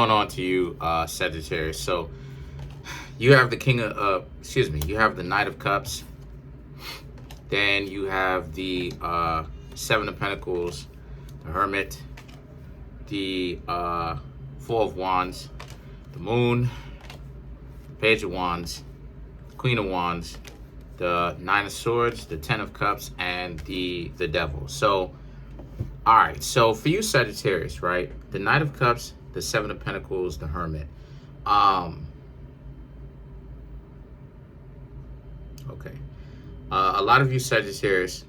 Going on to you, Sagittarius. So you have the you have the Knight of Cups. Then you have the Seven of Pentacles, the Hermit, the Four of Wands, the Moon, the Page of Wands, Queen of Wands, the Nine of Swords, the Ten of Cups, and the Devil. So, all right. So for you, Sagittarius, right? The Knight of Cups, the Seven of Pentacles, the Hermit. Okay. A lot of you, Sagittarius,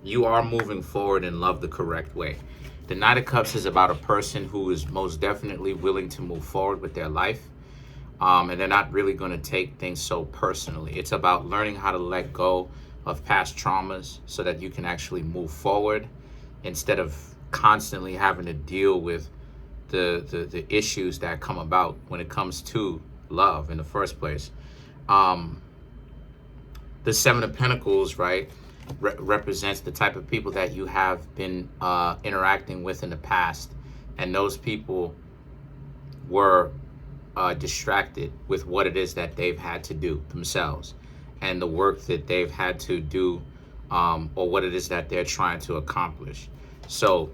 you are moving forward in love the correct way. The Knight of Cups is about a person who is most definitely willing to move forward with their life. And they're not really going to take things so personally. It's about learning how to let go of past traumas so that you can actually move forward instead of constantly having to deal with the issues that come about when it comes to love in the first place. The Seven of Pentacles, right, represents the type of people that you have been interacting with in the past. And those people were distracted with what it is that they've had to do themselves and the work that they've had to do, or what it is that they're trying to accomplish. So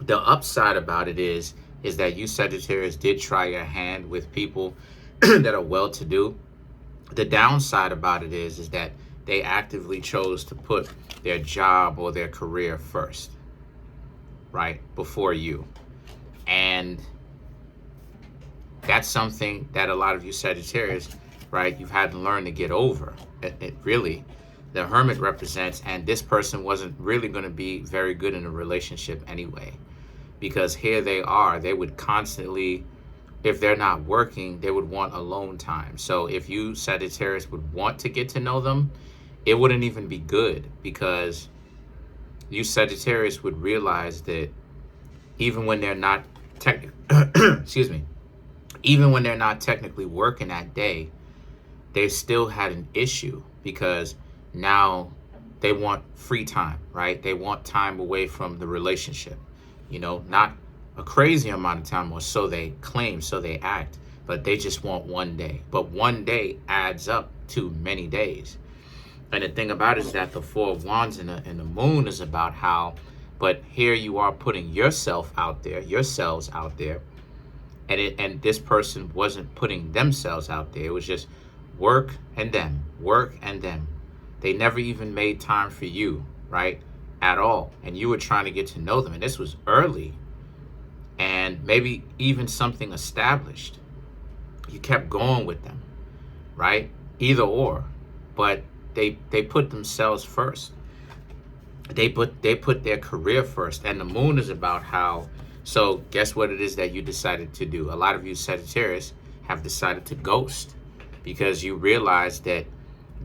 the upside about it is that you, Sagittarius, did try your hand with people that are well-to-do. The downside about it is that they actively chose to put their job or their career first, right, before you. And that's something that a lot of you, Sagittarius, right, you've had to learn to get over. It really, the Hermit represents, and this person wasn't really going to be very good in a relationship anyway, because here they are, they would constantly, if they're not working, they would want alone time. So if you, Sagittarius, would want to get to know them, it wouldn't even be good, because you, Sagittarius, would realize that even when they're not excuse me, even when they're not technically working that day, they still had an issue, because now they want free time, right? They want time away from the relationship, not a crazy amount of time, or so they claim, so they act, but they just want one day. But one day adds up to many days. And the thing about it is that the Four of Wands and the Moon is about how, but here you are putting yourselves out there, and this person wasn't putting themselves out there. It was just work and them. They never even made time for you, right, at all. And you were trying to get to know them, and this was early, and maybe even something established. You kept going with them, right? Either or, but they put themselves first. They put their career first. And the Moon is about how, so guess what it is that you decided to do? A lot of you, Sagittarius, have decided to ghost, because you realize that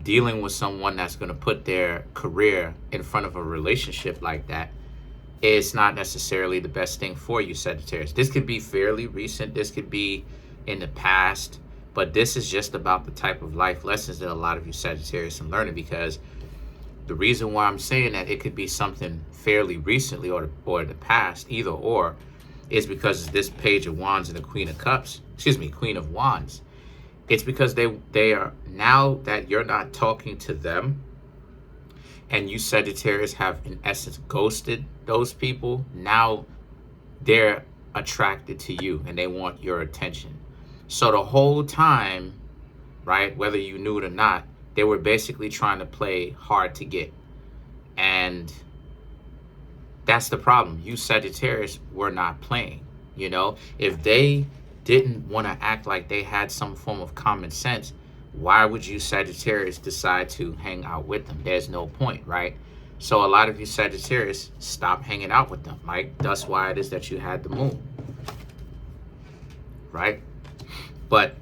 dealing with someone that's going to put their career in front of a relationship like that is not necessarily the best thing for you, Sagittarius. This could be fairly recent. This could be in the past. But this is just about the type of life lessons that a lot of you, Sagittarius, are learning, because the reason why I'm saying that it could be something fairly recently or the past, either or, is because this Page of Wands and the Queen of Wands. It's because they are, now that you're not talking to them, and you, Sagittarius, have in essence ghosted those people, now they're attracted to you and they want your attention. So the whole time, right, whether you knew it or not, they were basically trying to play hard to get. And that's the problem. You, Sagittarius, were not playing. If they didn't want to act like they had some form of common sense, why would you, Sagittarius, decide to hang out with them? There's no point, right? So a lot of you, Sagittarius, stop hanging out with them, right? That's why it is that you had the Moon, right? But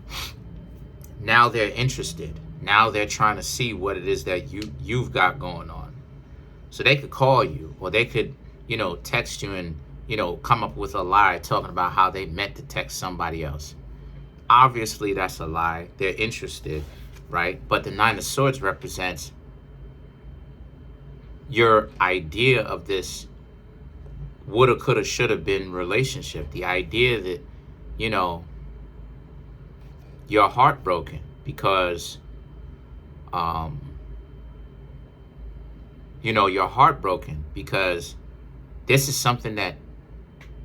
now they're interested. Now they're trying to see what it is that you've got going on. So they could call you, or they could, text you and, come up with a lie talking about how they meant to text somebody else. Obviously, that's a lie. They're interested, right? But the Nine of Swords represents your idea of this woulda, coulda, shoulda been relationship. The idea that you know, you're heartbroken because, um, you're heartbroken because this is something that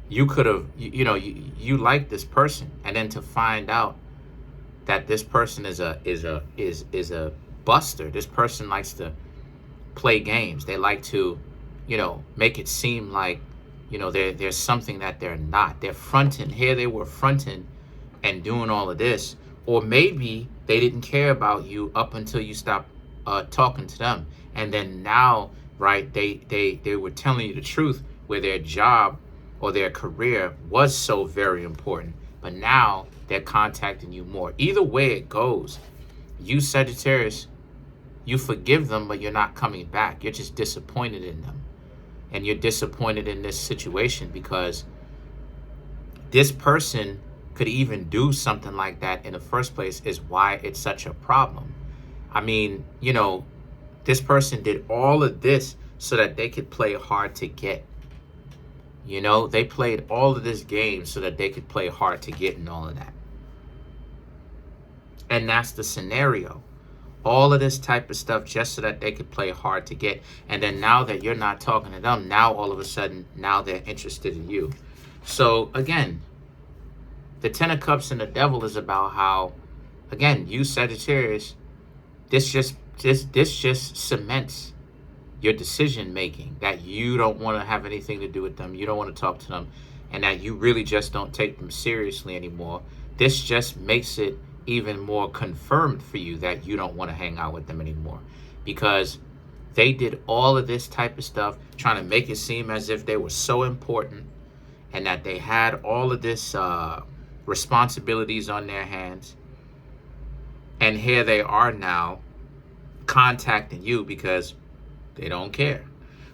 you could have, you like this person, and then to find out that this person is a buster. This person likes to play games. They like to, make it seem like, there's something that they're not. They're fronting. Here they were fronting and doing all of this. Or maybe they didn't care about you up until you stopped talking to them. And then now, right, they were telling you the truth, where their job or their career was so very important. But now they're contacting you more. Either way it goes, you Sagittarius, you forgive them, but you're not coming back. You're just disappointed in them. And you're disappointed in this situation because this person could even do something like that in the first place, is why it's such a problem. I mean, this person did all of this so that they could play hard to get. They played all of this game so that they could play hard to get and all of that. And that's the scenario. All of this type of stuff just so that they could play hard to get. And then now that you're not talking to them, now all of a sudden, now they're interested in you. So again, the Ten of Cups and the Devil is about how, again, you Sagittarius, this just cements your decision making, that you don't want to have anything to do with them, you don't want to talk to them, and that you really just don't take them seriously anymore. This just makes it even more confirmed for you that you don't want to hang out with them anymore, because they did all of this type of stuff trying to make it seem as if they were so important and that they had all of this responsibilities on their hands. And here they are now contacting you because they don't care.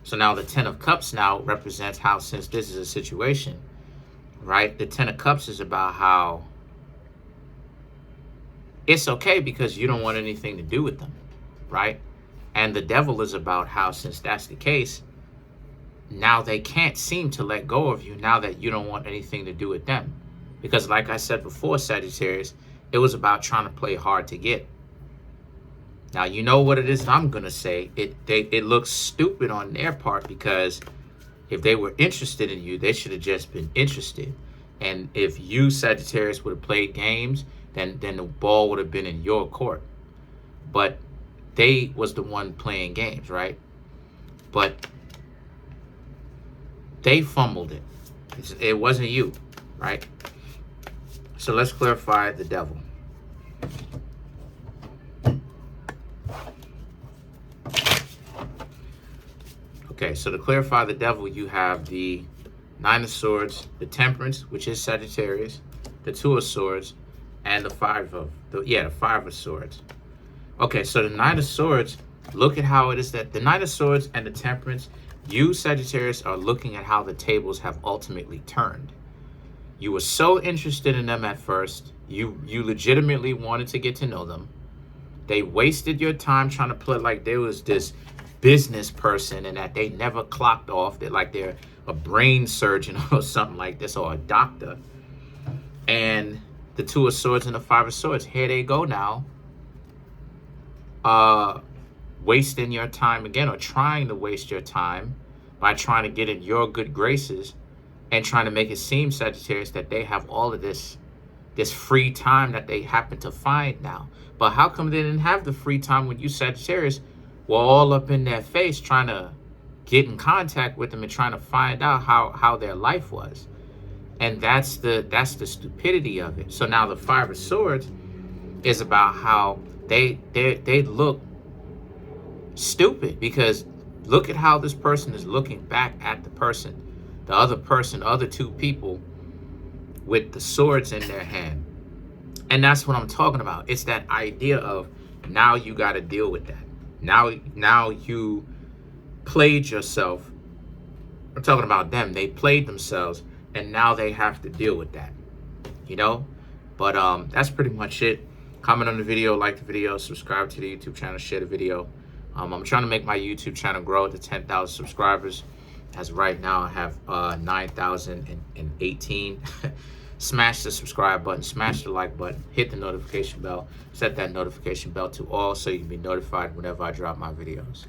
So now the Ten of Cups now represents how, since this is a situation, right? The Ten of Cups is about how it's okay because you don't want anything to do with them, right? And the Devil is about how, since that's the case, now they can't seem to let go of you now that you don't want anything to do with them. Because like I said before, Sagittarius, it was about trying to play hard to get. Now, you know what it is I'm going to say. It looks stupid on their part, because if they were interested in you, they should have just been interested. And if you, Sagittarius, would have played games, then the ball would have been in your court. But they was the one playing games, right? But they fumbled it. It wasn't you, right? So let's clarify the Devil. Okay, so to clarify the Devil, you have the Nine of Swords, the Temperance, which is Sagittarius, the Two of Swords, and the Five of Swords. Okay, so the Nine of Swords, look at how it is that the Nine of Swords and the Temperance, you Sagittarius are looking at how the tables have ultimately turned. You were so interested in them at first. You legitimately wanted to get to know them. They wasted your time trying to play like there was this business person and that they never clocked off. They're like they're a brain surgeon or something like this, or a doctor. And the Two of Swords and the Five of Swords, here they go now, wasting your time again, or trying to waste your time by trying to get in your good graces and trying to make it seem, Sagittarius, that they have all of this free time that they happen to find now. But how come they didn't have the free time when you, Sagittarius, were all up in their face trying to get in contact with them and trying to find out how their life was? And that's the stupidity of it. So now the Five of Swords is about how they look stupid, because look at how this person is looking back at the other two people with the swords in their hand. And that's what I'm talking about. It's that idea of now you got to deal with that. Now you played yourself. I'm talking about them. They played themselves, and now they have to deal with that, But that's pretty much it. Comment on the video, like the video, subscribe to the YouTube channel, share the video. I'm trying to make my YouTube channel grow to 10,000 subscribers. As right now, I have 9,018. Smash the subscribe button, smash the like button, hit the notification bell, set that notification bell to all so you can be notified whenever I drop my videos.